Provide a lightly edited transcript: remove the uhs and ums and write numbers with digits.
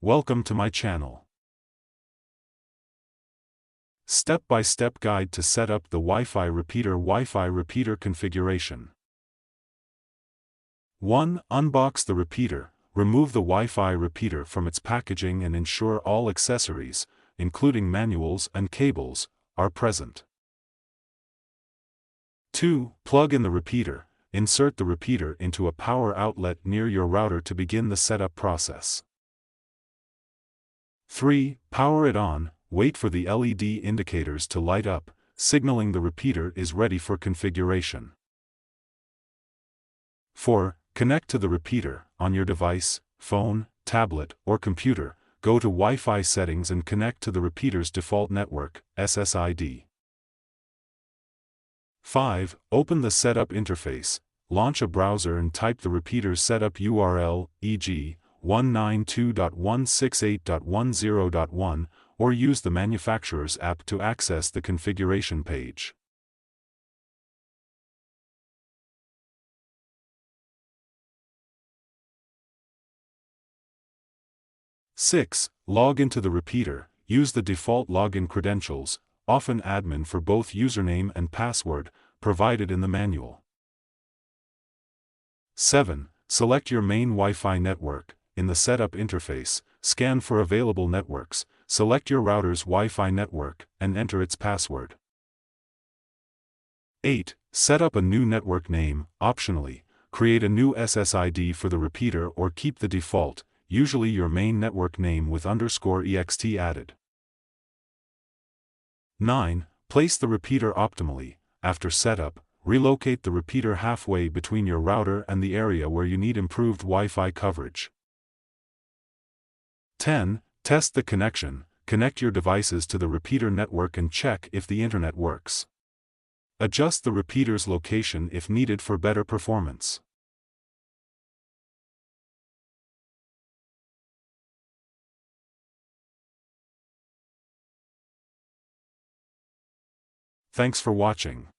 Welcome to my channel. Step-by-step guide to set up the Wi-Fi repeater configuration. 1. Unbox the repeater. Remove the Wi-Fi repeater from its packaging and ensure all accessories, including manuals and cables, are present. 2. Plug in the repeater. Insert the repeater into a power outlet near your router to begin the setup process. 3. Power it on. Wait for the LED indicators to light up, signaling the repeater is ready for configuration. 4. Connect to the repeater. On your device, phone, tablet, or computer, go to Wi-Fi settings and connect to the repeater's default network, SSID. 5. Open the setup interface. Launch a browser and type the repeater's setup URL, e.g., 192.168.10.1, or use the manufacturer's app to access the configuration page. Six. Log into the repeater. Use the default login credentials, often admin for both username and password, provided in the manual. 7. Select your main Wi-Fi network. In the setup interface, scan for available networks, select your router's Wi-Fi network, and enter its password. 8. Set up a new network name. Optionally, create a new SSID for the repeater or keep the default, usually your main network name with _ext added. 9. Place the repeater optimally. After setup, relocate the repeater halfway between your router and the area where you need improved Wi-Fi coverage. 10. Test the connection. Connect your devices to the repeater network and check if the internet works. Adjust the repeater's location if needed for better performance. Thanks for watching.